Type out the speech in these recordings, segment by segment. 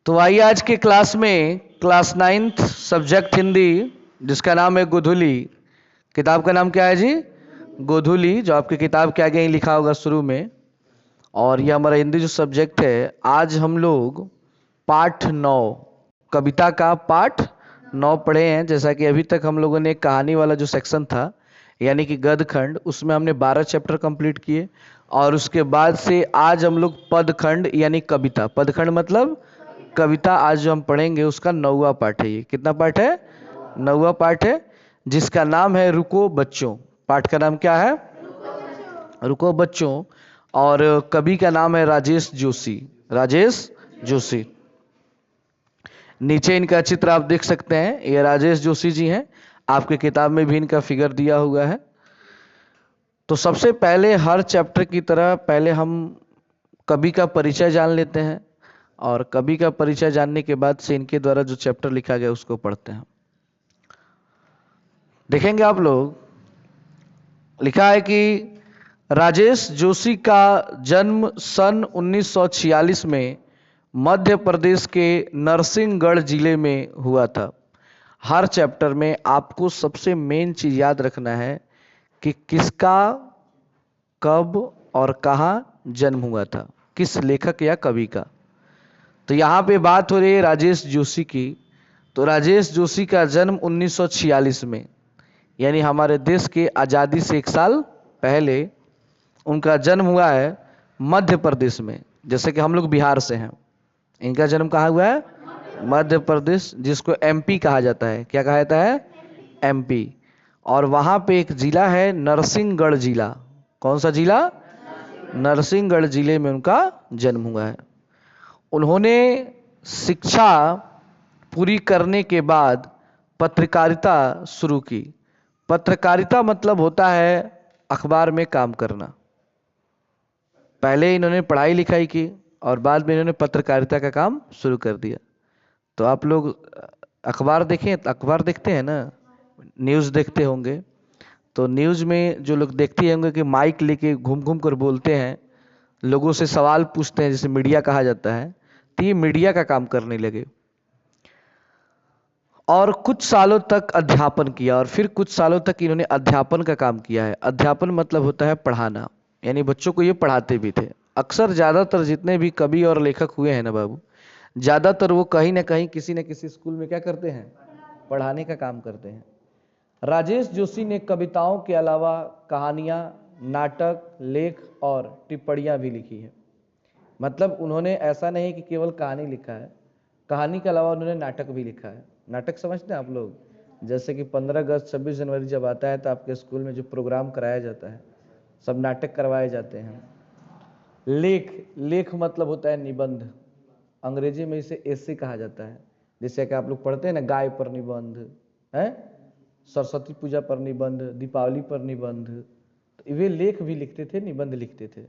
तो आइए आज के क्लास में क्लास 9th सब्जेक्ट हिंदी जिसका नाम है गोधुली। किताब का नाम क्या है जी? गोधुली, जो आपकी किताब के आगे ही लिखा होगा शुरू में। और ये हमारा हिंदी जो सब्जेक्ट है, आज हम लोग पाठ 9 कविता का पाठ 9 पढ़े हैं। जैसा कि अभी तक हम लोगों ने कहानी वाला जो सेक्शन था यानी कि गद्य खंड, उसमें हमने 12 चैप्टर कंप्लीट किए। और उसके बाद से आज हम लोग पद खंड यानी कविता, पद खंड मतलब कविता, आज जो हम पढ़ेंगे उसका 9वां पाठ है। ये कितना पाठ है? 9वां पाठ है, जिसका नाम है रुको बच्चों। पाठ का नाम क्या है? रुको बच्चों। और कवि का नाम है राजेश जोशी। राजेश जोशी। नीचे इनका चित्र आप देख सकते हैं, ये राजेश जोशी जी हैं। आपके किताब में भी इनका फिगर दिया हुआ है। तो सबसे पहले हर चैप्टर की तरह पहले हम कवि का परिचय जान लेते हैं, और कवि का परिचय जानने के बाद से इनके द्वारा जो चैप्टर लिखा गया उसको पढ़ते हैं। देखेंगे आप लोग, लिखा है कि राजेश जोशी का जन्म सन 1946 में मध्य प्रदेश के नरसिंहगढ़ जिले में हुआ था। हर चैप्टर में आपको सबसे मेन चीज याद रखना है कि किसका, कब और कहाँ जन्म हुआ था, किस लेखक या कवि का। तो यहाँ पे बात हो रही है राजेश जोशी की। तो राजेश जोशी का जन्म 1946 में, यानी हमारे देश के आज़ादी से 1 साल पहले उनका जन्म हुआ है मध्य प्रदेश में। जैसे कि हम लोग बिहार से हैं, इनका जन्म कहाँ हुआ है? मध्य प्रदेश, जिसको एमपी कहा जाता है। क्या कहा जाता है? एमपी। और वहाँ पे एक जिला है नरसिंहगढ़ जिला। कौन सा जिला? नरसिंहगढ़ जिले में उनका जन्म हुआ है। उन्होंने शिक्षा पूरी करने के बाद पत्रकारिता शुरू की। पत्रकारिता मतलब होता है अखबार में काम करना। पहले इन्होंने पढ़ाई लिखाई की और बाद में इन्होंने पत्रकारिता का काम शुरू कर दिया। तो आप लोग अखबार देखें, अखबार देखते हैं ना, न्यूज़ देखते होंगे। तो न्यूज़ में जो लोग देखते होंगे कि माइक लेके घूम घूम कर बोलते हैं, लोगों से सवाल पूछते हैं, जिसे मीडिया कहा जाता है। तो ये मीडिया का काम करने लगे और कुछ सालों तक अध्यापन किया, और फिर कुछ सालों तक इन्होंने अध्यापन का काम किया है। अध्यापन मतलब होता है पढ़ाना, यानी बच्चों को ये पढ़ाते भी थे। अक्सर ज़्यादातर जितने भी कवि और लेखक हुए हैं ना बाबू, ज़्यादातर वो कहीं ना कहीं किसी न किसी स्कूल में क्या करते हैं? पढ़ाने का काम करते हैं। राजेश जोशी ने कविताओं के अलावा कहानियाँ, नाटक, लेख और टिप्पणियाँ भी लिखी हैं। मतलब उन्होंने ऐसा नहीं कि केवल कहानी लिखा है, कहानी के अलावा उन्होंने नाटक भी लिखा है। नाटक समझते हैं आप लोग? जैसे कि 15 अगस्त 26 जनवरी जब आता है तो आपके स्कूल में जो प्रोग्राम कराया जाता है, सब नाटक करवाए जाते हैं। लेख, लेख मतलब होता है निबंध। अंग्रेजी में इसे एसे कहा जाता है। जैसे कि आप लोग पढ़ते हैं ना, गाय पर निबंध है, सरस्वती पूजा पर निबंध, दीपावली पर निबंध। तो वे लेख भी लिखते थे, निबंध लिखते थे,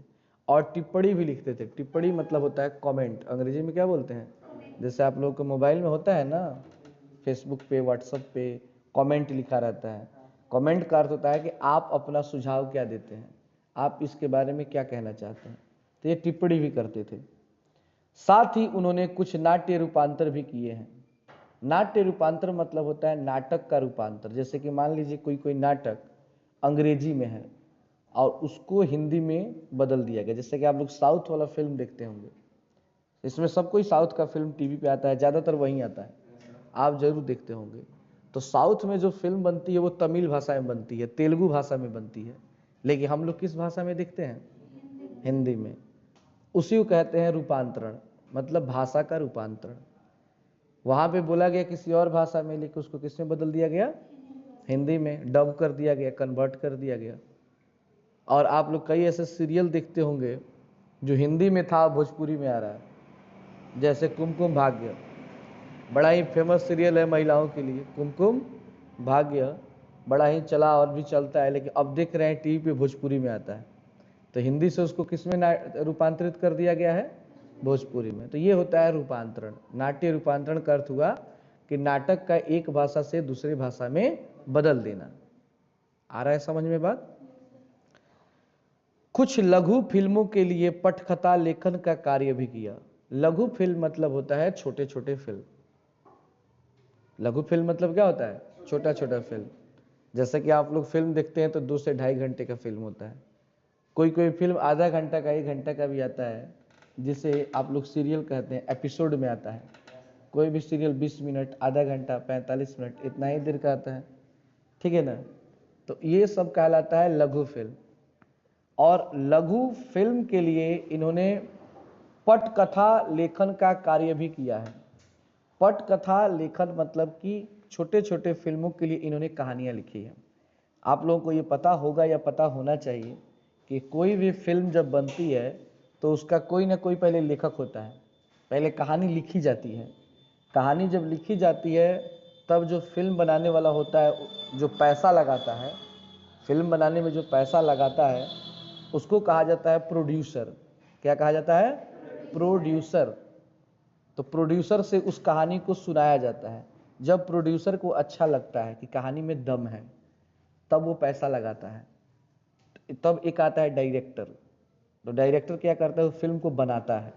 और टिप्पणी भी लिखते थे। टिप्पणी मतलब होता है कमेंट। अंग्रेजी में क्या बोलते हैं? जैसे आप लोग के मोबाइल में होता है ना, फेसबुक पे, व्हाट्सएप पे कमेंट लिखा रहता है। कमेंट का अर्थ होता है कि आप अपना सुझाव क्या देते हैं, आप इसके बारे में क्या कहना चाहते हैं। तो ये टिप्पणी भी करते थे। साथ ही उन्होंने कुछ नाट्य रूपांतर भी किए हैं। नाट्य रूपांतर मतलब होता है नाटक का रूपांतर। जैसे कि मान लीजिए कोई कोई नाटक अंग्रेजी में है और उसको हिंदी में बदल दिया गया। जैसे कि आप लोग साउथ वाला फिल्म देखते होंगे, इसमें सब कोई साउथ का फिल्म टीवी पे आता है, ज़्यादातर वही आता है, आप जरूर देखते होंगे। तो साउथ में जो फिल्म बनती है वो तमिल भाषा में बनती है, तेलुगु भाषा में बनती है, लेकिन हम लोग किस भाषा में देखते हैं? हिंदी में। उसी को कहते हैं रूपांतरण, मतलब भाषा का रूपांतरण। वहाँ पे बोला गया किसी और भाषा में, लेकिन उसको किस में बदल दिया गया? हिंदी में डब कर दिया गया, कन्वर्ट कर दिया गया। और आप लोग कई ऐसे सीरियल देखते होंगे जो हिंदी में था भोजपुरी में आ रहा है। जैसे कुमकुम भाग्य, बड़ा ही फेमस सीरियल है महिलाओं के लिए, कुमकुम भाग्य बड़ा ही चला और भी चलता है, लेकिन अब देख रहे हैं टीवी पे भोजपुरी में आता है। तो हिंदी से उसको किस में रूपांतरित कर दिया गया है? भोजपुरी में। तो ये होता है रूपांतरण। नाट्य रूपांतरण का अर्थ हुआ कि नाटक का एक भाषा से दूसरी भाषा में बदल देना। आ रहा है समझ में बात? कुछ लघु फिल्मों के लिए पटकथा लेखन का कार्य भी किया। लघु फिल्म मतलब होता है छोटे छोटे फिल्म। लघु फिल्म मतलब क्या होता है? छोटा छोटा फिल्म। जैसे कि आप लोग फिल्म देखते हैं तो 2 से ढाई घंटे का फिल्म होता है, कोई कोई फिल्म आधा घंटा का 1 घंटा का भी आता है, जिसे आप लोग सीरियल कहते हैं, एपिसोड में आता है। कोई भी सीरियल 20 मिनट, आधा घंटा, 45 मिनट, इतना ही देर का आता है, ठीक है ना। तो ये सब कहलाता है लघु फिल्म। और लघु फिल्म के लिए इन्होंने पटकथा लेखन का कार्य भी किया है। पटकथा लेखन मतलब कि छोटे छोटे फिल्मों के लिए इन्होंने कहानियां लिखी है। आप लोगों को ये पता होगा या पता होना चाहिए कि कोई भी फिल्म जब बनती है तो उसका कोई ना कोई पहले लेखक होता है, पहले कहानी लिखी जाती है। कहानी जब लिखी जाती है तब जो फिल्म बनाने वाला होता है, जो पैसा लगाता है, फिल्म बनाने में जो पैसा लगाता है, उसको कहा जाता है प्रोड्यूसर। क्या कहा जाता है? प्रोड्यूसर। तो प्रोड्यूसर से उस कहानी को सुनाया जाता है। जब प्रोड्यूसर को अच्छा लगता है कि कहानी में दम है, तब वो पैसा लगाता है। तब एक आता है डायरेक्टर। तो डायरेक्टर क्या करता है? वो फिल्म को बनाता है।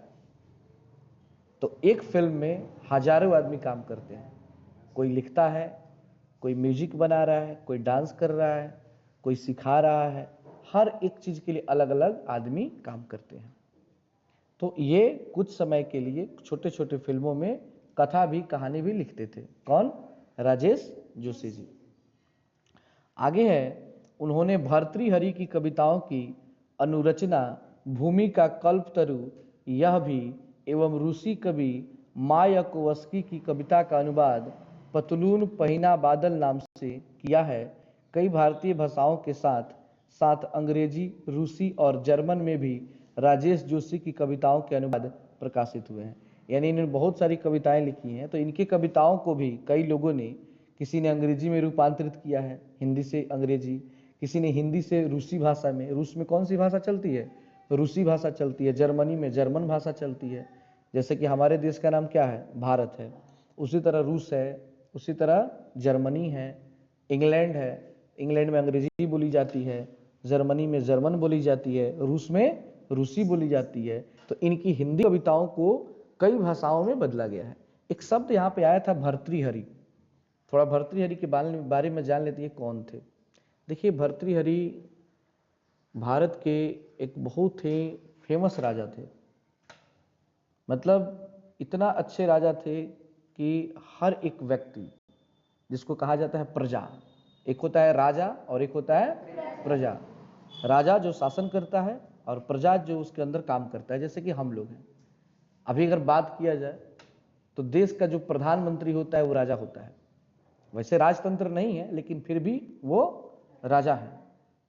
तो एक फिल्म में हजारों आदमी काम करते हैं। कोई लिखता है, कोई म्यूजिक बना रहा है, कोई डांस कर रहा है, कोई सिखा रहा है। हर एक चीज के लिए अलग अलग आदमी काम करते हैं। तो ये कुछ समय के लिए छोटे छोटे फिल्मों में कथा भी, कहानी भी लिखते थे। कौन? राजेश जोशी जी। आगे है, उन्होंने भर्तृहरि की कविताओं की अनुरचना भूमि का कल्पतरु यह भी एवं रूसी कवि मायाकोवस्की की कविता का अनुवाद पतलून पहिना बादल नाम से किया है। कई भारतीय भाषाओं के साथ साथ अंग्रेजी, रूसी और जर्मन में भी राजेश जोशी की कविताओं के अनुवाद प्रकाशित हुए हैं। यानी इन्होंने बहुत सारी कविताएं लिखी हैं। तो इनकी कविताओं को भी कई लोगों ने, किसी ने अंग्रेजी में रूपांतरित किया है, हिंदी से अंग्रेजी, किसी ने हिंदी से रूसी भाषा में। रूस में कौन सी भाषा चलती है? रूसी भाषा चलती है। जर्मनी में जर्मन भाषा चलती है। जैसे कि हमारे देश का नाम क्या है? भारत है। उसी तरह रूस है, उसी तरह जर्मनी है, इंग्लैंड है, इंग्लैंड में अंग्रेजी बोली जाती है, जर्मनी में जर्मन बोली जाती है, रूस में रूसी बोली जाती है। तो इनकी हिंदी कविताओं को कई भाषाओं में बदला गया है। एक शब्द यहाँ पे आया था भर्तृहरि। थोड़ा भर्तृहरि के बारे में जान लेते हैं, कौन थे। देखिए, भर्तृहरि भारत के एक बहुत ही फेमस राजा थे। मतलब इतना अच्छे राजा थे कि हर एक व्यक्ति, जिसको कहा जाता है प्रजा, एक होता है राजा और एक होता है प्रजा। राजा जो शासन करता है और प्रजा जो उसके अंदर काम करता है। जैसे कि हम लोग हैं, अभी अगर बात किया जाए तो देश का जो प्रधानमंत्री होता है वो राजा होता है। वैसे राजतंत्र नहीं है, लेकिन फिर भी वो राजा है।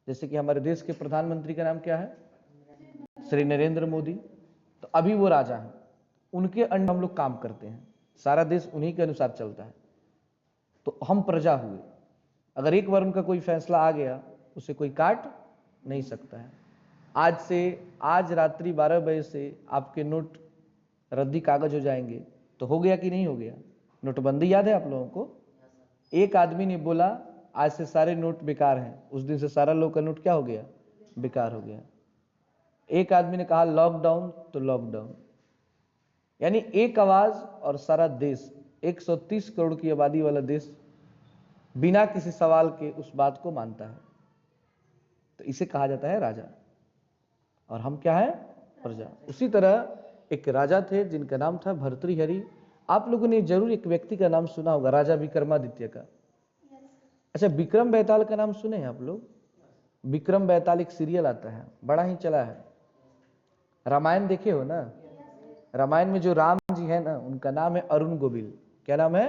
जैसे कि हमारे देश के प्रधानमंत्री का नाम क्या है? श्री नरेंद्र मोदी। तो अभी वो राजा हैं, उनके अंडर हम लोग काम करते हैं, सारा देश उन्हीं के अनुसार चलता है। तो हम प्रजा हुए। अगर एक बार उनका कोई फैसला आ गया, उसे कोई काट नहीं सकता है। आज रात्रि 12 बजे से आपके नोट रद्दी कागज हो जाएंगे। तो हो गया कि नहीं हो गया? नोटबंदी याद है आप लोगों को? एक आदमी ने बोला आज से सारे नोट बेकार हैं, उस दिन से सारा लोग का नोट क्या हो गया? बेकार हो गया। एक आदमी ने कहा लॉकडाउन, तो लॉकडाउन। यानी एक आवाज और सारा देश, 130 करोड़ की आबादी वाला देश बिना किसी सवाल के उस बात को मानता है। तो इसे कहा जाता है राजा, और हम क्या है? प्रजा। उसी तरह एक राजा थे जिनका नाम था भर्तृहरि। आप लोगों ने जरूर एक व्यक्ति का नाम सुना होगा, राजा विक्रमादित्य का। अच्छा, विक्रम बेताल का नाम सुने हैं आप लोग? विक्रम बेताल एक सीरियल आता है, बड़ा ही चला है। रामायण देखे हो ना? रामायण में जो राम जी है ना, उनका नाम है अरुण गोविल। क्या नाम है?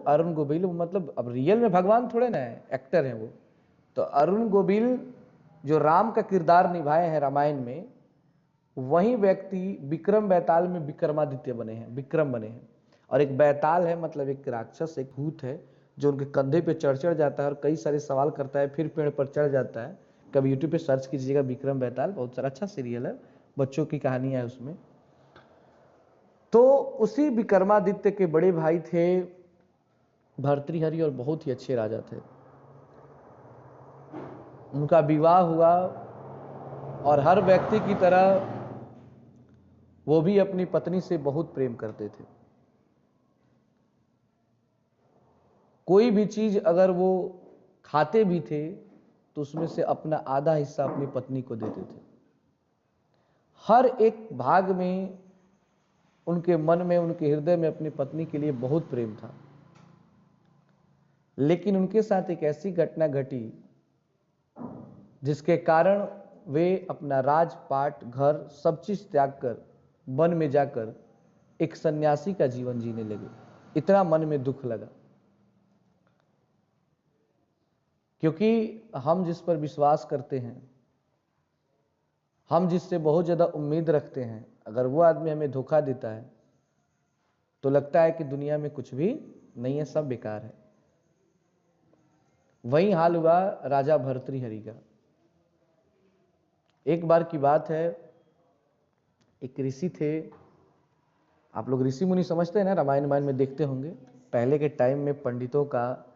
अरुण गोविल। मतलब अब रियल में भगवान थोड़े ना है, एक्टर है वो। तो अरुण गोविल जो राम का किरदार निभाए हैं रामायण में, वही व्यक्ति विक्रम बेताल में विक्रमादित्य बने हैं, विक्रम बने हैं। और एक बेताल है, मतलब एक राक्षस, एक भूत है, जो उनके कंधे पे चढ़ जाता है और कई सारे सवाल करता है, फिर पेड़ पर चढ़ जाता है। कभी यूट्यूब पे सर्च कीजिएगा विक्रम बेताल, बहुत सारा अच्छा सीरियल है, बच्चों की कहानियां है उसमें। तो उसी विक्रमादित्य के बड़े भाई थे भर्तृहरि, और बहुत ही अच्छे राजा थे। उनका विवाह हुआ और हर व्यक्ति की तरह वो भी अपनी पत्नी से बहुत प्रेम करते थे। कोई भी चीज अगर वो खाते भी थे तो उसमें से अपना आधा हिस्सा अपनी पत्नी को देते थे। हर एक भाग में उनके मन में, उनके हृदय में अपनी पत्नी के लिए बहुत प्रेम था। लेकिन उनके साथ एक ऐसी घटना घटी जिसके कारण वे अपना राजपाट, घर, सब चीज त्याग कर वन में जाकर एक सन्यासी का जीवन जीने लगे। इतना मन में दुख लगा, क्योंकि हम जिस पर विश्वास करते हैं, हम जिससे बहुत ज्यादा उम्मीद रखते हैं, अगर वो आदमी हमें धोखा देता है तो लगता है कि दुनिया में कुछ भी नहीं है, सब बेकार है। वही हाल हुआ राजा भर्तृहरि का। एक बार की बात है, एक ऋषि थे। आप लोग ऋषि मुनि समझते हैं ना, रामायण में देखते होंगे। पहले के टाइम में पंडितों का,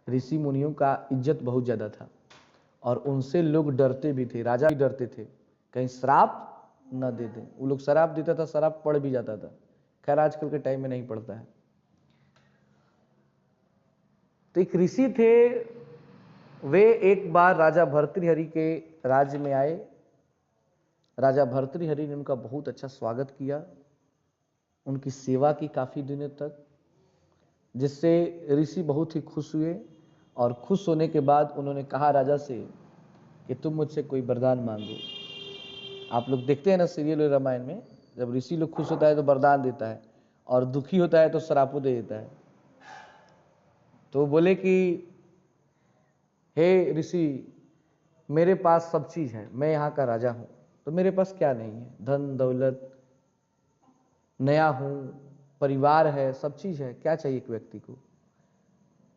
ऋषि मुनियों का इज्जत बहुत ज्यादा था और उनसे लोग डरते भी थे, राजा भी डरते थे कहीं श्राप न दे दें। वो लोग श्राप देता था, श्राप पड़ भी जाता था। खैर आजकल के टाइम में नहीं पड़ता है। तो एक ऋषि थे, वे एक बार राजा भर्तृहरि के राज्य में आए। राजा भर्तृहरि ने उनका बहुत अच्छा स्वागत किया, उनकी सेवा की काफी दिनों तक, जिससे ऋषि बहुत ही खुश हुए। और खुश होने के बाद उन्होंने कहा राजा से कि तुम मुझसे कोई वरदान मांगो। आप लोग देखते हैं ना सीरियल और रामायण में, जब ऋषि लोग खुश होता है तो वरदान देता है और दुखी होता है तो श्राप दे देता है। तो वो बोले कि हे ऋषि, मेरे पास सब चीज है, मैं यहाँ का राजा हूं, तो मेरे पास क्या नहीं है? धन दौलत, नया हूं, परिवार है, सब चीज है, क्या चाहिए एक व्यक्ति को?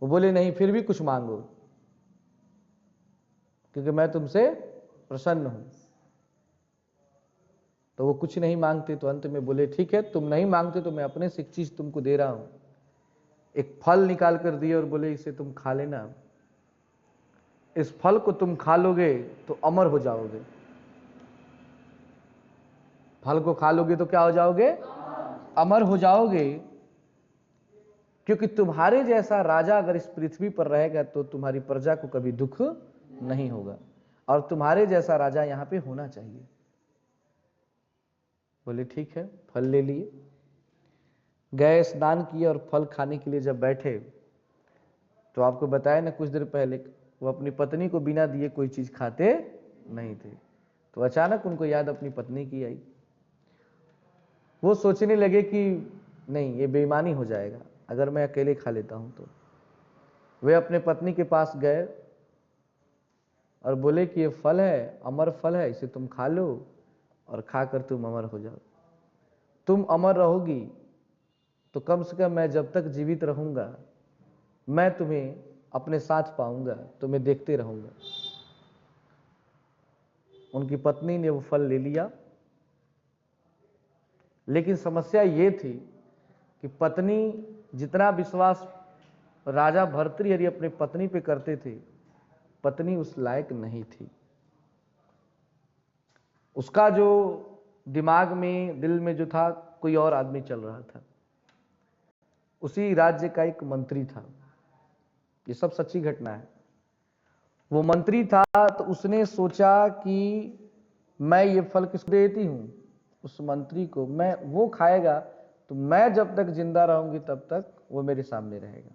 वो बोले नहीं, फिर भी कुछ मांगो, क्योंकि मैं तुमसे प्रसन्न हूं। तो वो कुछ नहीं मांगते, तो अंत में बोले ठीक है, तुम नहीं मांगते तो मैं अपने से एक चीज तुमको दे रहा हूं। एक फल निकाल कर दिए और बोले इसे तुम खा लेना, इस फल को तुम खा लोगे तो अमर हो जाओगे। फल को खा लोगे तो क्या हो जाओगे? अमर हो जाओगे, क्योंकि तुम्हारे जैसा राजा अगर इस पृथ्वी पर रहेगा तो तुम्हारी प्रजा को कभी दुख नहीं होगा, और तुम्हारे जैसा राजा यहां पे होना चाहिए। बोले ठीक है, फल ले लिए, गए, स्नान किए और फल खाने के लिए जब बैठे तो आपको बताया ना कुछ देर पहले, वो अपनी पत्नी को बिना दिए कोई चीज खाते नहीं थे। तो अचानक उनको याद अपनी पत्नी की आई। वो सोचने लगे कि नहीं, ये बेईमानी हो जाएगा अगर मैं अकेले खा लेता हूं तो। वे अपने पत्नी के पास गए और बोले कि ये फल है, अमर फल है, इसे तुम खा लो और खाकर तुम अमर हो जाओ। तुम अमर रहोगी तो कम से कम मैं जब तक जीवित रहूंगा मैं तुम्हें अपने साथ पाऊंगा, तुम्हें देखते रहूंगा। उनकी पत्नी ने वो फल ले लिया, लेकिन समस्या ये थी कि पत्नी, जितना विश्वास राजा भर्तृहरि अपनी पत्नी पे करते थे, पत्नी उस लायक नहीं थी। उसका जो दिमाग में, दिल में जो था, कोई और आदमी चल रहा था। उसी राज्य का एक मंत्री था, ये सब सच्ची घटना है। वो मंत्री था तो उसने सोचा कि मैं ये फल किसको देती हूं? उस मंत्री को। मैं, वो खाएगा तो मैं जब तक जिंदा रहूंगी तब तक वो मेरे सामने रहेगा।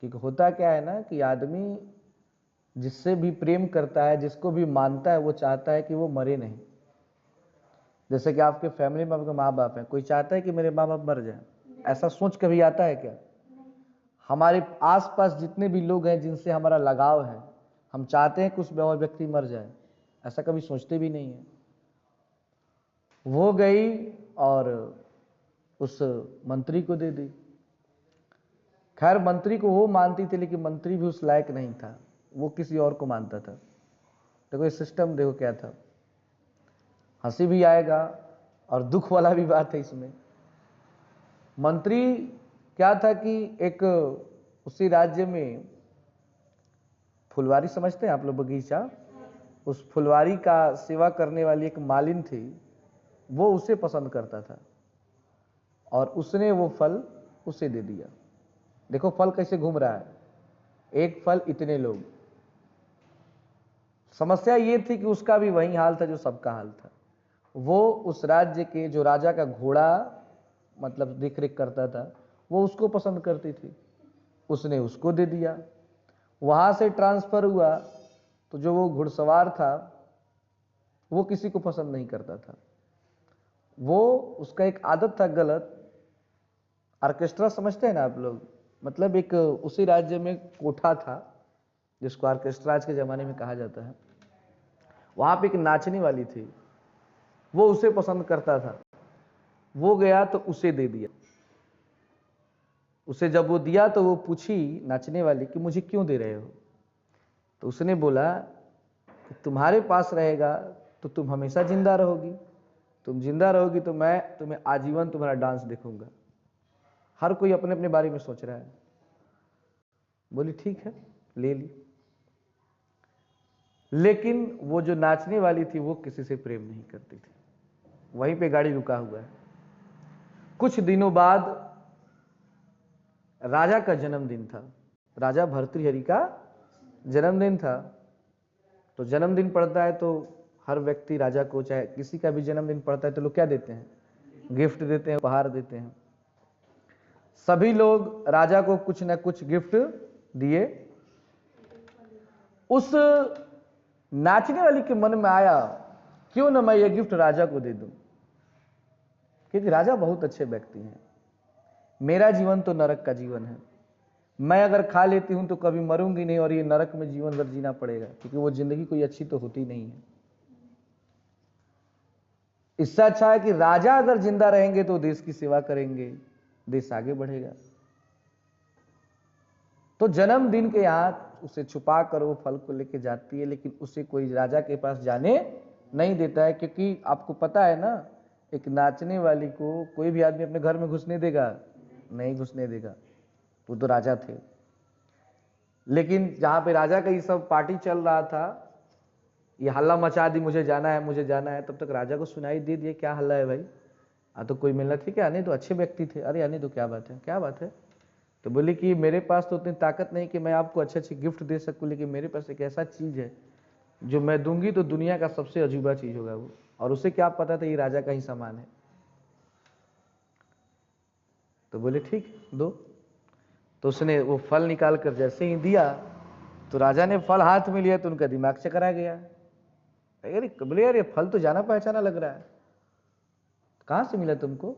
क्योंकि होता क्या है ना कि आदमी जिससे भी प्रेम करता है, जिसको भी मानता है, वो चाहता है कि वो मरे नहीं। जैसे कि आपके फैमिली में आपके माँ बाप हैं, कोई चाहता है कि मेरे माँ बाप मर जाए? ऐसा सोच कभी आता है क्या? हमारे आसपास जितने भी लोग हैं जिनसे हमारा लगाव है, हम चाहते हैं कि उस व्यक्ति मर जाए? ऐसा कभी सोचते भी नहीं है। वो गई और उस मंत्री को दे दी। खैर मंत्री को वो मानती थी, लेकिन मंत्री भी उस लायक नहीं था, वो किसी और को मानता था। देखो ये सिस्टम, देखो क्या था। हंसी भी आएगा और दुख वाला भी बात है इसमें। मंत्री क्या था कि एक उसी राज्य में फुलवारी, समझते हैं आप लोग, बगीचा, उस फुलवारी का सेवा करने वाली एक मालिन थी। वो उसे पसंद करता था और उसने वो फल उसे दे दिया। देखो फल कैसे घूम रहा है, एक फल इतने लोग। समस्या ये थी कि उसका भी वही हाल था जो सबका हाल था। वो उस राज्य के जो राजा का घोड़ा मतलब देख रेख करता था, वो उसको पसंद करती थी, उसने उसको दे दिया। वहां से ट्रांसफर हुआ तो जो वो घुड़सवार था वो किसी को पसंद नहीं करता था। वो उसका एक आदत था गलत, ऑर्केस्ट्रा समझते हैं ना आप लोग, मतलब एक उसी राज्य में कोठा था जिसको ऑर्केस्ट्रा आज के जमाने में कहा जाता है। वहां पे एक नाचने वाली थी, वो उसे पसंद करता था, वो गया तो उसे दे दिया। उसे जब वो दिया तो वो पूछी नाचने वाली कि मुझे क्यों दे रहे हो? तो उसने बोला कि तुम्हारे पास रहेगा तो तुम हमेशा जिंदा रहोगी, तुम जिंदा रहोगी तो मैं तुम्हें आजीवन तुम्हारा डांस देखूंगा। हर कोई अपने अपने बारे में सोच रहा है। बोली ठीक है, ले ली। लेकिन वो जो नाचने वाली थी वो किसी से प्रेम नहीं करती थी। वहीं पे गाड़ी रुका हुआ है। कुछ दिनों बाद राजा का जन्मदिन था, राजा भर्तृहरि का जन्मदिन था। तो जन्मदिन पड़ता है तो हर व्यक्ति राजा को, चाहे किसी का भी जन्मदिन पड़ता है तो लोग क्या देते हैं? गिफ्ट देते हैं, उपहार देते हैं। सभी लोग राजा को कुछ न कुछ गिफ्ट दिए। उस नाचने वाली के मन में आया क्यों न मैं ये गिफ्ट राजा को दे दूं, क्योंकि राजा बहुत अच्छे व्यक्ति हैं। मेरा जीवन तो नरक का जीवन है, मैं अगर खा लेती हूं तो कभी मरूंगी नहीं और ये नरक में जीवन भर जीना पड़ेगा, क्योंकि वो जिंदगी कोई अच्छी तो होती नहीं है। इससे अच्छा है कि राजा अगर जिंदा रहेंगे तो देश की सेवा करेंगे, देश आगे बढ़ेगा। तो जन्मदिन के यहां उसे छुपा कर वो फल को लेके जाती है, लेकिन उसे कोई राजा के पास जाने नहीं देता है, क्योंकि आपको पता है ना, एक नाचने वाली को कोई भी आदमी अपने घर में घुसने देगा? नहीं घुसने देगा। वो तो राजा थे। लेकिन जहां पे राजा का ये सब पार्टी चल रहा था, ये हल्ला मचा दी, मुझे जाना है मुझे जाना है, तब तक राजा को सुनाई दे दिया क्या हल्ला है भाई? तो कोई मिलना, ठीक है आने दो, अच्छे व्यक्ति थे, अरे आने दो, क्या बात है क्या बात है? तो बोले कि मेरे पास तो उतनी ताकत नहीं कि मैं आपको अच्छे अच्छे गिफ्ट दे सकूं, लेकिन मेरे पास एक ऐसा चीज है जो मैं दूंगी तो दुनिया का सबसे अजूबा चीज होगा वो। और उसे क्या पता था ये राजा का ही सामान है। तो बोले ठीक दो। तो उसने वो फल निकाल कर जैसे ही दिया तो राजा ने फल हाथ में लिया तो उनका दिमाग चकरा गया। अरे बोले यार ये फल तो जाना पहचाना लग रहा है, कहां से मिला तुमको?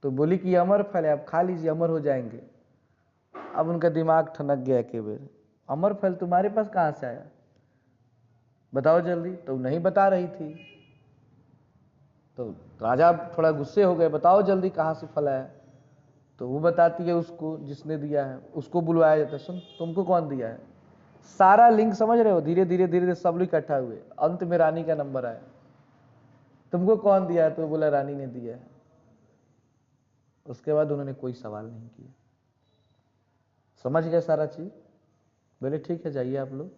तो बोली कि अमर फल है, आप खा लीजिए, अमर हो जाएंगे। अब उनका दिमाग ठनक गया के बेर, अमर फल तुम्हारे पास कहां से आया, बताओ जल्दी। तो नहीं बता रही थी। तो राजा थोड़ा गुस्से हो गए, बताओ जल्दी कहां से फल आया। तो वो बताती है उसको जिसने दिया है, उसको बुलवाया जाता है, सुन तुमको कौन दिया है? सारा लिंक समझ रहे हो, धीरे धीरे धीरे धीरे सब लोग इकट्ठा हुए, अंत में रानी का नंबर आया, तुमको कौन दिया है? तो बोला रानी ने दिया है। उसके बाद उन्होंने कोई सवाल नहीं किया, समझ गए सारा चीज। बोले ठीक है जाइए आप लोग।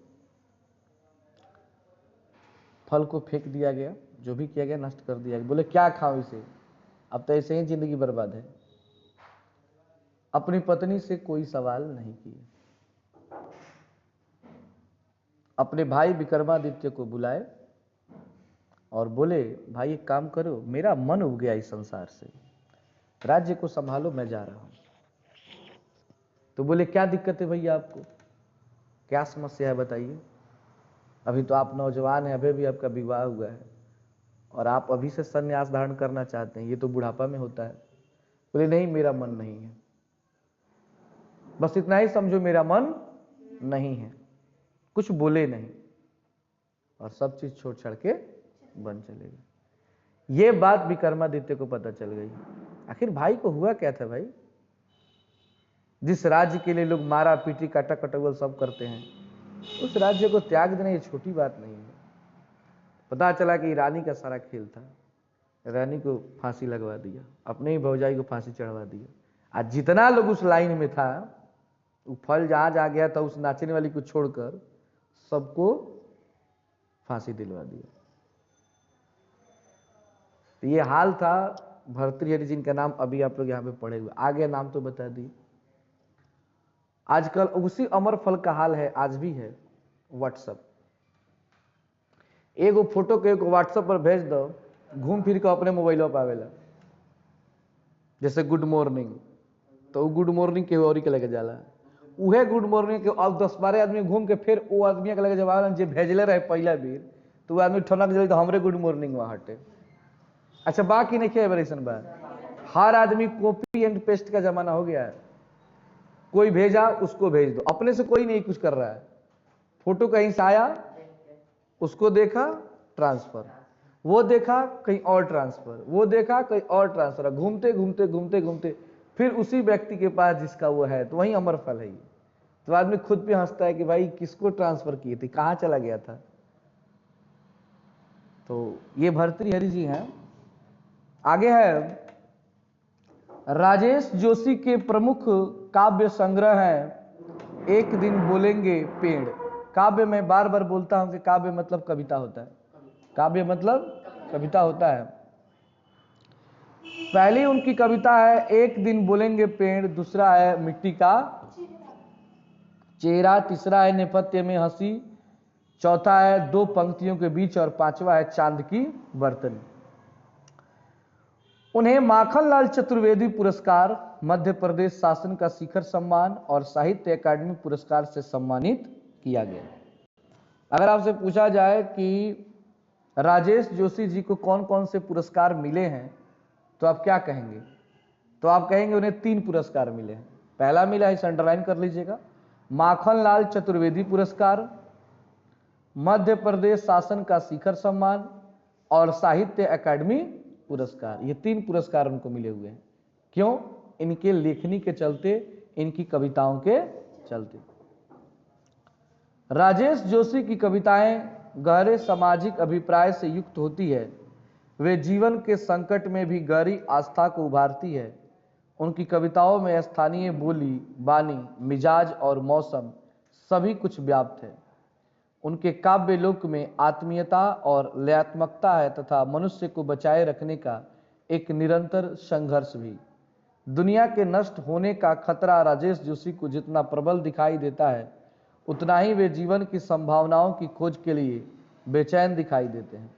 फल को फेंक दिया गया, जो भी किया गया नष्ट कर दिया गया। बोले क्या खाऊं इसे, अब तो ऐसे ही जिंदगी बर्बाद है। अपनी पत्नी से कोई सवाल नहीं किए, अपने भाई विक्रमादित्य को बुलाए और बोले भाई एक काम करो, मेरा मन उब गया इस संसार से, राज्य को संभालो, मैं जा रहा हूं। तो बोले क्या दिक्कत है भैया आपको, क्या समस्या है बताइए? अभी तो आप नौजवान हैं, अभी भी आपका विवाह हुआ है और आप अभी से संन्यास धारण करना चाहते हैं, ये तो बुढ़ापा में होता है। बोले नहीं मेरा मन नहीं है, बस इतना ही समझो मेरा मन नहीं है। कुछ बोले नहीं और सब चीज छोड़ छाड़ के बन चले गए। ये बात विक्रमादित्य को पता चल गई। आखिर भाई को हुआ क्या था भाई? जिस राज्य के लिए लोग मारा पीटी काटा कटोगल सब करते हैं, उस राज्य को त्याग देना ये छोटी बात नहीं है। पता चला कि रानी का सारा खेल था, रानी को फांसी लगवा दिया, अपने ही भौजाई को फांसी चढ़वा दिया। आज जितना लोग उस लाइन में था, वो फल जहां जा गया था उस नाचने वाली को छोड़कर सबको फांसी दिलवा दिया। तो ये हाल था भर्तृहरि, जिनका नाम अभी आप लोग यहाँ पे पढ़े हुए, आगे नाम तो बता दी। आजकल उसी अमर फल का हाल है, आज भी है, व्हाट्सएप। एगो फोटो के एगो व्हाट्सएप पर भेज दो, घूम फिर के अपने मोबाइल पर आवेला। जैसे गुड मॉर्निंग, तो गुड मॉर्निंग के और के लेके जाला, उहे गुड मॉर्निंग के अब 10-12 आदमी घूम के फिर वो आदमी के लेके जब आवेला जे भेजले रहे पहला बेर, तो वो आदमी ठनक जाए तो हमरे गुड मॉर्निंग वहां हटे। अच्छा बाकी नहीं क्या बरेसन बा, हर आदमी कॉपी एंड पेस्ट का जमाना हो गया है। कोई भेजा उसको भेज दो, अपने से कोई नहीं कुछ कर रहा है। फोटो कहीं से आया, उसको देखा ट्रांसफर, वो देखा कहीं और ट्रांसफर, वो देखा कहीं और ट्रांसफर, घूमते घूमते घूमते घूमते फिर उसी व्यक्ति के पास जिसका वो है, तो वही अमर फल है ये। तो आदमी खुद पे हंसता है कि भाई किसको ट्रांसफर किए थे, कहाँ चला गया था। तो ये भर्तृहरि जी हैं। आगे है, राजेश जोशी के प्रमुख काव्य संग्रह हैं एक दिन बोलेंगे पेड़। काव्य में बार बार बोलता हूं कि काव्य मतलब कविता होता है, काव्य मतलब कविता होता है। पहली उनकी कविता है एक दिन बोलेंगे पेड़, दूसरा है मिट्टी का चेहरा, तीसरा है नेपथ्य में हंसी, चौथा है दो पंक्तियों के बीच, और पांचवा है चांद की बर्तन। उन्हें माखनलाल चतुर्वेदी पुरस्कार, मध्य प्रदेश शासन का शिखर सम्मान और साहित्य अकादमी पुरस्कार से सम्मानित किया गया। अगर आपसे पूछा जाए कि राजेश जोशी जी को कौन कौन से पुरस्कार मिले हैं, तो आप क्या कहेंगे? तो आप कहेंगे उन्हें 3 पुरस्कार मिले हैं। पहला मिला है, इसे अंडरलाइन कर लीजिएगा, माखनलाल चतुर्वेदी पुरस्कार, मध्य प्रदेश शासन का शिखर सम्मान और साहित्य अकादमी पुरस्कार। ये 3 पुरस्कार उनको मिले हुए हैं। क्यों? इनके लेखनी के चलते, इनकी कविताओं के चलते। राजेश जोशी की कविताएं गहरे सामाजिक अभिप्राय से युक्त होती है। वे जीवन के संकट में भी गहरी आस्था को उभारती है। उनकी कविताओं में स्थानीय बोली, बानी, मिजाज और मौसम सभी कुछ व्याप्त है। उनके काव्य लोक में आत्मीयता और लयात्मकता है तथा मनुष्य को बचाए रखने का एक निरंतर संघर्ष भी। दुनिया के नष्ट होने का खतरा राजेश जोशी को जितना प्रबल दिखाई देता है, उतना ही वे जीवन की संभावनाओं की खोज के लिए बेचैन दिखाई देते हैं।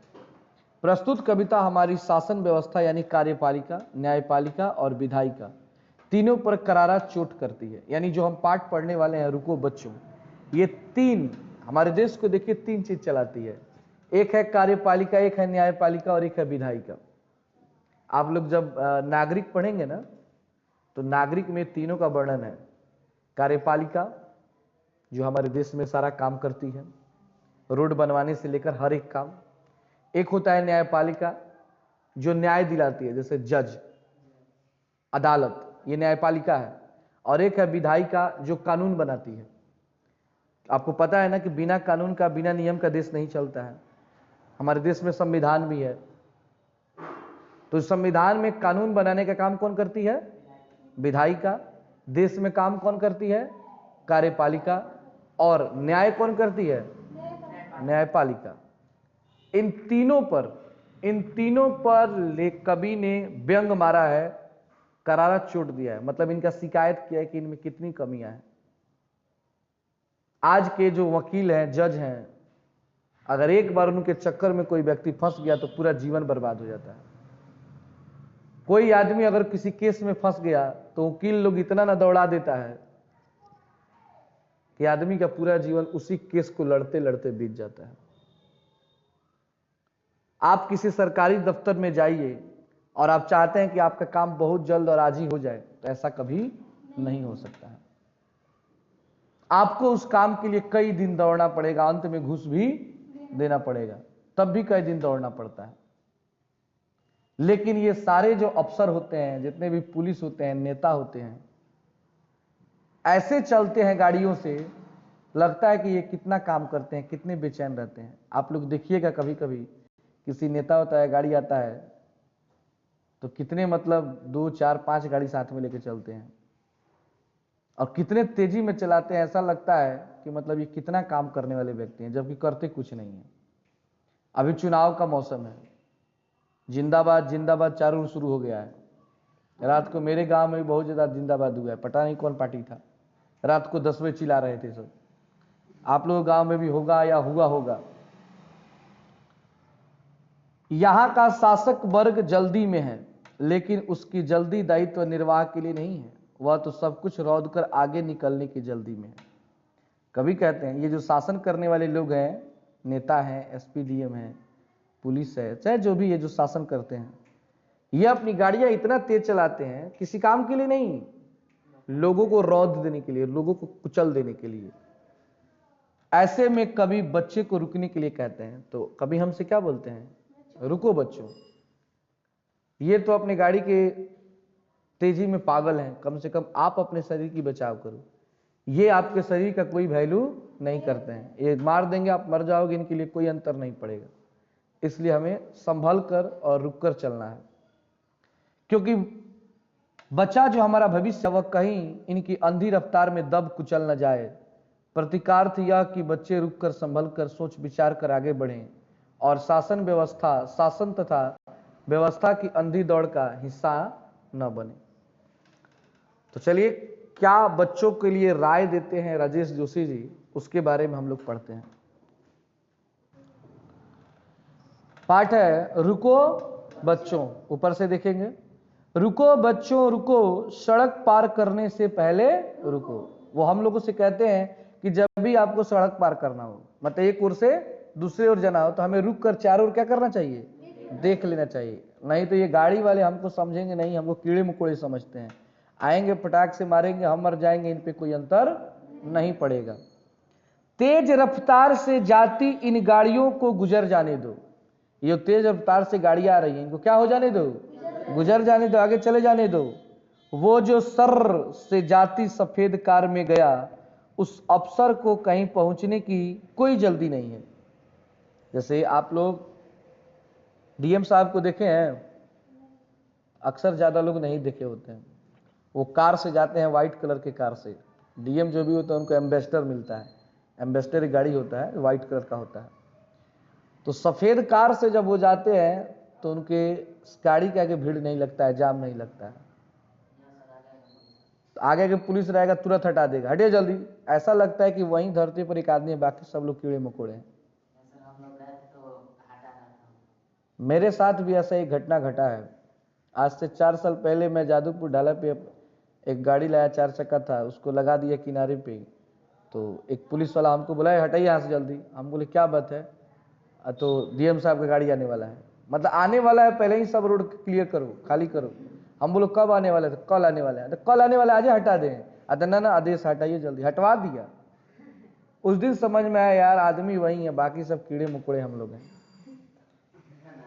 प्रस्तुत कविता हमारी शासन व्यवस्था यानी कार्यपालिका, न्यायपालिका और विधायिका तीनों पर करारा चोट करती है। यानी जो हम पाठ पढ़ने वाले हैं, रुको बच्चों, ये 3 हमारे देश को देखिए 3 चीज चलाती है। एक है कार्यपालिका, एक है न्यायपालिका और एक है विधायिका। आप लोग जब नागरिक पढ़ेंगे ना, तो नागरिक में तीनों का वर्णन है। कार्यपालिका जो हमारे देश में सारा काम करती है, रोड बनवाने से लेकर हर एक काम। एक होता है न्यायपालिका जो न्याय दिलाती है, जैसे जज, अदालत, ये न्यायपालिका है। और एक है विधायिका जो कानून बनाती है। आपको पता है ना कि बिना कानून का, बिना नियम का देश नहीं चलता है। हमारे देश में संविधान भी है, तो संविधान में कानून बनाने का काम कौन करती है? विधायिका। देश में काम कौन करती है? कार्यपालिका। और न्याय कौन करती है? न्यायपालिका। इन तीनों पर कवि ने व्यंग मारा है, करारा चोट दिया है। मतलब इनका शिकायत किया है कि इनमें कितनी कमियां हैं। आज के जो वकील हैं, जज हैं, अगर एक बार उनके चक्कर में कोई व्यक्ति फंस गया तो पूरा जीवन बर्बाद हो जाता है। कोई आदमी अगर किसी केस में फंस गया तो वकील लोग इतना ना दौड़ा देता है कि आदमी का पूरा जीवन उसी केस को लड़ते लड़ते बीत जाता है। आप किसी सरकारी दफ्तर में जाइए और आप चाहते हैं कि आपका काम बहुत जल्द और आज ही हो जाए, तो ऐसा कभी नहीं हो सकता है। आपको उस काम के लिए कई दिन दौड़ना पड़ेगा, अंत में घूस भी देना पड़ेगा, तब भी कई दिन दौड़ना पड़ता है। लेकिन ये सारे जो अफसर होते हैं, जितने भी पुलिस होते हैं, नेता होते हैं, ऐसे चलते हैं गाड़ियों से, लगता है कि ये कितना काम करते हैं, कितने बेचैन रहते हैं। आप लोग देखिएगा, कभी कभी किसी नेता होता है, गाड़ी आता है तो कितने मतलब 2, 4, 5 गाड़ी साथ में लेके चलते हैं और कितने तेजी में चलाते हैं। ऐसा लगता है कि मतलब ये कितना काम करने वाले व्यक्ति हैं, जबकि करते कुछ नहीं है। अभी चुनाव का मौसम है, जिंदाबाद जिंदाबाद चारों ओर शुरू हो गया है। रात को मेरे गांव में भी बहुत ज्यादा जिंदाबाद हुआ है, पता नहीं कौन पार्टी था, रात को 10 बजे चिल्ला रहे थे सब। आप लोगों गांव में भी होगा या हुआ होगा। यहां का शासक वर्ग जल्दी में है, लेकिन उसकी जल्दी दायित्व निर्वाह के लिए नहीं है, वह तो सब कुछ रौंद कर आगे निकलने की जल्दी में है। कभी कहते हैं ये जो शासन करने वाले लोग हैं, नेता हैं, एसपी डीएम हैं, पुलिस है, चाहे जो भी ये जो शासन करते हैं, ये अपनी गाड़ियां इतना तेज चलाते हैं किसी काम के लिए नहीं, लोगों को रौंद देने के लिए, लोगों को कुचल देने के लिए। ऐसे में कभी बच्चे को रुकने के लिए कहते हैं तो कभी हमसे क्या बोलते हैं, रुको बच्चों। ये तो अपनी गाड़ी के तेजी में पागल हैं, कम से कम आप अपने शरीर की बचाव करो। ये आपके शरीर का कोई वैल्यू नहीं करते हैं, ये मार देंगे आप मर जाओगे, इनके लिए कोई अंतर नहीं पड़ेगा। इसलिए हमें संभल कर और रुक कर चलना है, क्योंकि बच्चा जो हमारा भविष्य वह कहीं इनकी अंधी रफ्तार में दब कुचल न जाए। प्रतिकार्थ यह कि बच्चे रुककर संभल कर सोच विचार कर आगे बढ़ें और शासन तथा व्यवस्था की अंधी दौड़ का हिस्सा न बने। तो चलिए, क्या बच्चों के लिए राय देते हैं राजेश जोशी जी, उसके बारे में हम लोग पढ़ते हैं। पाठ है रुको बच्चों, ऊपर से देखेंगे, रुको बच्चों रुको, सड़क पार करने से पहले रुको। वो हम लोगों से कहते हैं कि जब भी आपको सड़क पार करना हो, मतलब एक ओर से दूसरे ओर जाना हो, तो हमें रुक कर चारों ओर क्या करना चाहिए, देख लेना चाहिए। नहीं तो ये गाड़ी वाले हमको समझेंगे नहीं, हमको कीड़े मकोड़े समझते हैं, आएंगे पटाख से मारेंगे, हम मर जाएंगे, इन पे कोई अंतर नहीं पड़ेगा। तेज रफ्तार से जाती इन गाड़ियों को गुजर जाने दो। ये तेज रफ्तार से गाड़ियां आ रही हैं, इनको क्या हो जाने दो, गुजर जाने दो, आगे चले जाने दो। वो जो सर से जाती सफेद कार में गया, उस अफसर को कहीं पहुंचने की कोई जल्दी नहीं है। जैसे आप लोग डीएम साहब को देखे हैं, अक्सर ज्यादा लोग नहीं देखे होते हैं, वो कार से जाते हैं, व्हाइट कलर के कार से। डीएम जो भी होता है उनको एम्बेसडर मिलता है, एम्बेसडर एक गाड़ी होता है, व्हाइट कलर का होता है। तो सफेद कार से जब वो जाते हैं तो उनके गाड़ी के आगे भीड़ नहीं लगता है, जाम नहीं लगता है। तो आगे के पुलिस रहेगा, तुरंत हटा देगा, हटिए जल्दी। ऐसा लगता है कि वहीं धरती पर एक आदमी है, बाकी सब लोग कीड़े मकोड़े हैं। मेरे साथ भी ऐसा एक घटना घटा है। आज से 4 साल पहले मैं जादूपुर ढाला पे एक गाड़ी लाया, 4 चक्का था, उसको लगा दिया किनारे पे। तो एक पुलिस वाला हमको बुलाया, हटाइए यहाँ से जल्दी। हम बोले क्या बात है, तो डीएम साहब का गाड़ी आने वाला है, मतलब आने वाला है, पहले ही सब रोड क्लियर करो, खाली करो। हम बोलो कब आने वाला है, तो कल आने वाला है। तो कल आने वाला है, आज हटा दें। ना ना, आदेश हटाइए जल्दी, हटवा दिया। उस दिन समझ में आया यार, आदमी वही है, बाकी सब कीड़े मकोड़े हम लोग हैं।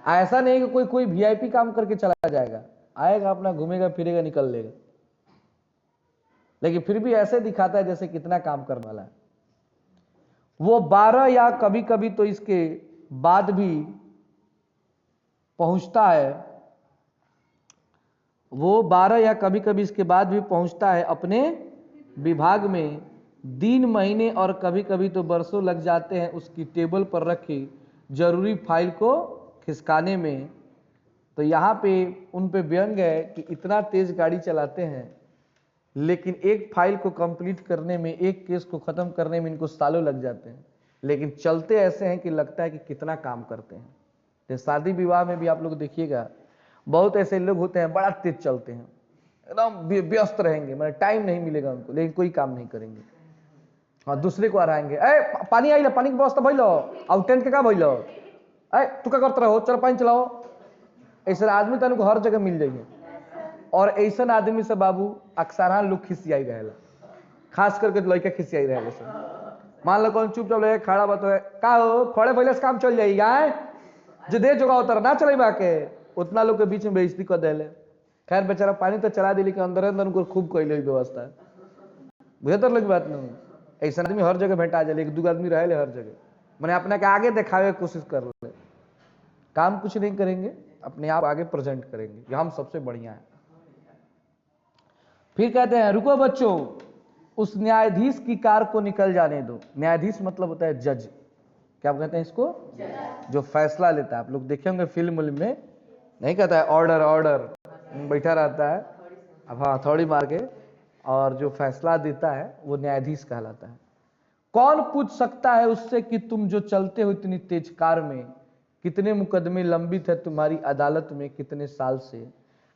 ऐसा नहीं कि कोई वीआईपी काम करके चला जाएगा, आएगा अपना घूमेगा फिरेगा निकल लेगा, लेकिन फिर भी ऐसे दिखाता है जैसे कितना काम करने वाला है। वो 12 या कभी कभी तो इसके बाद भी पहुंचता है, वो 12 या कभी कभी इसके बाद भी पहुंचता है अपने विभाग में। दिन महीने और कभी कभी तो बरसों लग जाते हैं उसकी टेबल पर रखी जरूरी फाइल को खिसकाने में। तो यहाँ पे उन पे व्यंग है कि इतना तेज गाड़ी चलाते हैं, लेकिन एक फाइल को कंप्लीट करने में, एक केस को खत्म करने में इनको सालों लग जाते हैं, लेकिन चलते ऐसे हैं कि लगता है कि कितना काम करते हैं। जैसे शादी विवाह में भी आप लोग देखिएगा, बहुत ऐसे लोग होते हैं बड़ा तेज चलते हैं, एकदम व्यस्त रहेंगे, मतलब टाइम नहीं मिलेगा उनको, लेकिन कोई काम नहीं करेंगे। हाँ, दूसरे को हराएंगे, ए पानी आई, पानी की व्यवस्था भइल, और टेंट के का भइल, ए तू क्या करते रहो, चलो पानी चलाओ। ऐसा आदमी तो हर जगह मिल जाइए, और ऐसा आदमी से बाबू अक्सर लोग खिसियाई रहेला, खास करके लड़का खिसियाई रहे। मान लो कौन चुपचाप लगे खड़ा बात है, का हो खड़े पहले से काम चल जाएगा, जो दे जोगा उतर ना चले बाके, उतना लोग के बीच में बेइज्जती कर देले। खैर बेचारा पानी तो चला दिली के अंदर अंदर उनको खूब कैले व्यवस्था है, बेहतर लगी बात नहीं। ऐसा आदमी हर जगह भेंटा जाए, 1-2 आदमी रहे हर जगह, मैंने अपने के आगे दिखावे की कोशिश कर ले, काम कुछ नहीं करेंगे, अपने आप आगे प्रेजेंट करेंगे कि हम सबसे बढ़िया है। फिर कहते हैं रुको बच्चों, उस न्यायाधीश की कार को निकल जाने दो। न्यायाधीश मतलब होता है जज, क्या कहते हैं इसको, जो फैसला लेता है। आप लोग देखे होंगे फिल्म में नहीं कहता है ऑर्डर ऑर्डर, बैठा रहता है, अब हाँ हथौड़ी मार के, और जो फैसला देता है वो न्यायाधीश कहलाता है। कौन पूछ सकता है उससे कि तुम जो चलते हो इतनी तेज कार में, कितने मुकदमे लंबित है तुम्हारी अदालत में कितने साल से।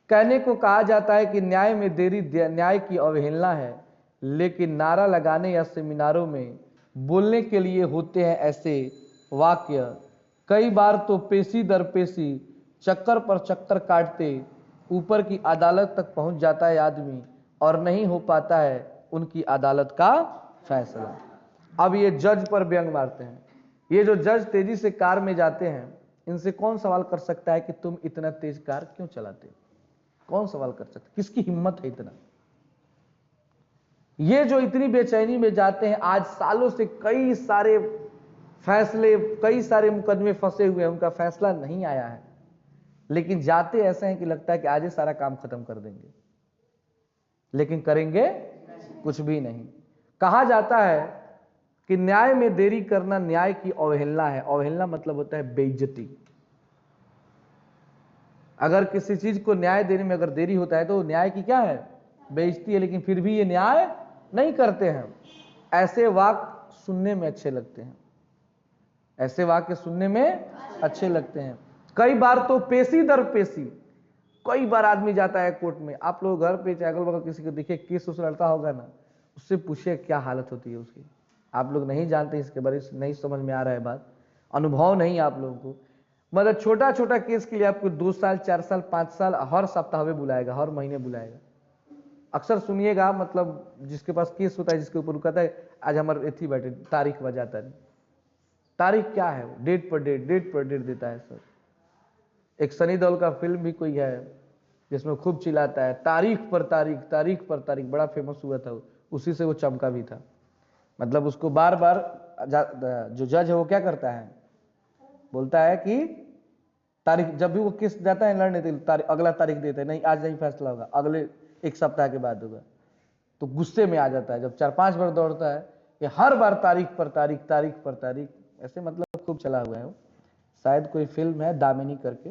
कहने को कहा जाता है कि न्याय में देरी न्याय की अवहेलना है, लेकिन नारा लगाने या सेमिनारों में बोलने के लिए होते हैं ऐसे वाक्य। कई बार तो पेशी दर पेशी, चक्कर पर चक्कर काटते ऊपर की अदालत तक पहुंच जाता है आदमी, और नहीं हो पाता है उनकी अदालत का फैसला। अब ये जज पर व्यंग मारते हैं। ये जो जज तेजी से कार में जाते हैं, इनसे कौन सवाल कर सकता है कि तुम इतना तेज कार क्यों चलाते हो? कौन सवाल कर सकता है? किसकी हिम्मत है इतना? ये जो इतनी बेचैनी में जाते हैं, आज सालों से कई सारे फैसले, कई सारे मुकदमे फंसे हुए हैं, उनका फैसला नहीं आया है, लेकिन जाते ऐसे हैं कि लगता है कि आज ही सारा काम खत्म कर देंगे, लेकिन करेंगे कुछ भी नहीं। कहा जाता है कि न्याय में देरी करना न्याय की अवहेलना है। अवहेलना मतलब होता है बेइज्जती। अगर किसी चीज को न्याय देने में अगर देरी होता है तो न्याय की क्या है? बेइज्जती है। लेकिन फिर भी ये न्याय नहीं करते हैं। ऐसे वाक्य सुनने में अच्छे लगते हैं, ऐसे वाक्य सुनने में अच्छे लगते हैं। कई बार तो पेशी दर पेशी, कई बार आदमी जाता है कोर्ट में। आप लोग घर पे अगल बगल किसी को देखे केस उस लड़ता होगा ना, उससे पूछे क्या हालत होती है उसकी। आप लोग नहीं जानते इसके बारे में, नहीं समझ में आ रहा है बात, अनुभव नहीं आप लोगों को। मतलब छोटा छोटा केस के लिए आपको 2 साल 4 साल 5 साल हर सप्ताह में बुलाएगा, हर महीने बुलाएगा। अक्सर सुनिएगा, मतलब जिसके पास केस होता है, जिसके ऊपर कहता है आज हमारे एथी बैठे, तारीख बजाता है। तारीख क्या है? डेट पर डेट, डेट पर डेट देता है सर। एक सनी देओल का फिल्म भी कोई है जिसमें खूब चिल्लाता है तारीख पर तारीख, तारीख पर तारीख, बड़ा फेमस हुआ था, उसी से वो चमका भी था। मतलब उसको बार बार जो जज है वो क्या करता है, बोलता है कि तारीख, जब भी वो केस जाता है लड़ने के लिए, अगला तारीख देते हैं, नहीं आज नहीं फैसला होगा, अगले 1 सप्ताह के बाद होगा। तो गुस्से में आ जाता है जब 4-5 बार दौड़ता है कि हर बार तारीख पर तारीख, तारीख पर तारीख, ऐसे मतलब खूब चला हुआ है। शायद कोई फिल्म है दामिनी करके।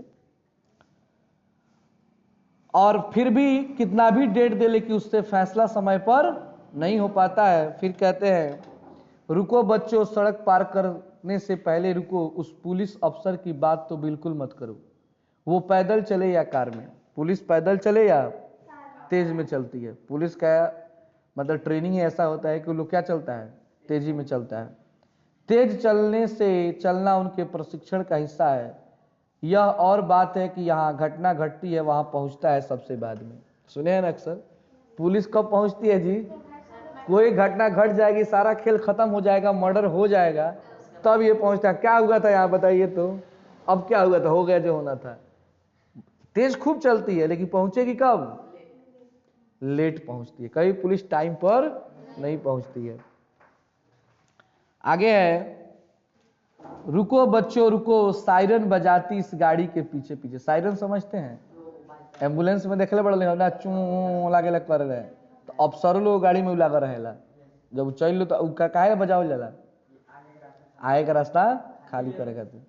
और फिर भी कितना भी डेट दे, लेकिन उससे फैसला समय पर नहीं हो पाता है। फिर कहते हैं रुको बच्चों, सड़क पार करने से पहले रुको, उस पुलिस अफसर की बात तो बिल्कुल मत करो। वो पैदल चले या कार में, पुलिस पैदल चले या तेज में चलती है। पुलिस का मतलब ट्रेनिंग ऐसा होता है कि लोग क्या चलता है, तेजी में चलता है। तेज चलने से चलना उनके प्रशिक्षण का हिस्सा है। यह और बात है कि यहाँ घटना घटती है, वहां पहुंचता है सबसे बाद में। सुने हैं ना अक्सर, पुलिस कब पहुंचती है जी? कोई घटना घट जाएगी, सारा खेल खत्म हो जाएगा, मर्डर हो जाएगा, तब ये पहुंचता है। क्या हुआ था यहाँ बताइए तो, अब क्या हुआ था? हो गया जो होना था। तेज खूब चलती है, लेकिन पहुंचेगी कब? लेट पहुंचती है। कभी पुलिस टाइम पर नहीं पहुंचती है। आगे है, रुको बच्चों रुको, सायरन बजाती इस गाड़ी के पीछे पीछे। सायरन समझते हैं? एम्बुलेंस में देखले बड़े ना, चू लागे लग कर रहे, तो अफसर लोग गाड़ी में लगा रहेला, जब चल लो तो उनका काहे बजावल जाला? आए का रास्ता खाली करे खातिर।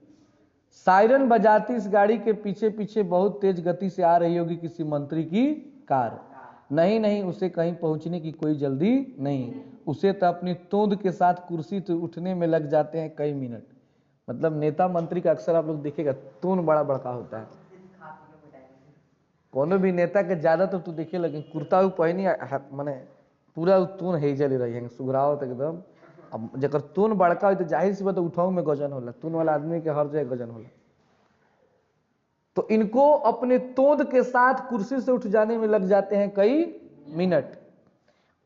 सायरन बजाती इस गाड़ी के पीछे पीछे बहुत तेज गति से आ रही होगी किसी मंत्री की कार। नहीं नहीं, उसे कहीं पहुंचने की कोई जल्दी नहीं, उसे तो अपनी तोंद के साथ कुर्सी से उठने में लग जाते हैं कई मिनट। मतलब नेता मंत्री का अक्सर आप लोग देखेगा तोन बड़ा बड़का होता है। कोनो भी नेता के ज्यादा तो देखे लगे कुर्ता पहनी माने पूरा तून हेजल रही है, सुघरावत एकदम। अब जकर तून बड़का हो तो जाहिर सी बात उठाऊ में गजन होला, तून वाला आदमी के हर जगह गजन होला। तो इनको अपने तोंद के साथ कुर्सी से उठ जाने में लग जाते हैं कई मिनट।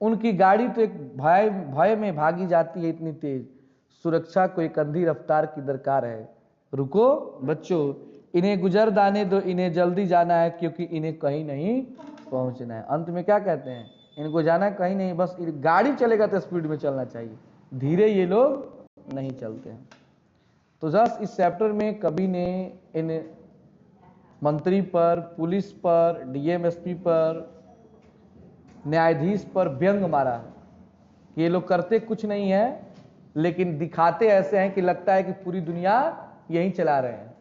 उनकी गाड़ी तो एक भय में भागी जाती है, इतनी तेज। सुरक्षा को एक अंधी रफ्तार की दरकार है। रुको बच्चों, इन्हें गुजर दाने दो, इन्हें जल्दी जाना है क्योंकि इन्हें कहीं नहीं पहुंचना है। अंत में क्या कहते हैं, इनको जाना कहीं नहीं, बस गाड़ी चलेगा तो स्पीड में चलना चाहिए, धीरे ये लोग नहीं चलते हैं। तो जस इस चैप्टर में कवि ने इन मंत्री पर, पुलिस पर, डीएमएसपी पर, न्यायाधीश पर व्यंग मारा है कि ये लोग करते कुछ नहीं है, लेकिन दिखाते ऐसे हैं कि लगता है कि पूरी दुनिया यही चला रहे हैं।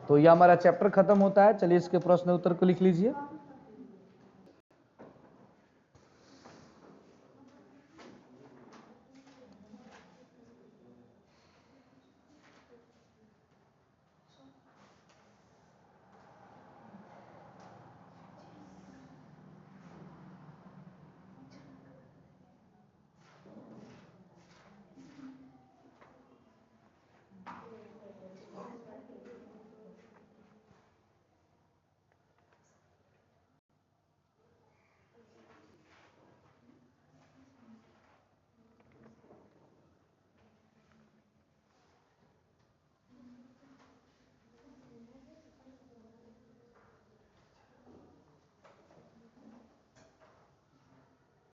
तो यह हमारा चैप्टर खत्म होता है। चलिए इसके प्रश्न उत्तर को लिख लीजिए।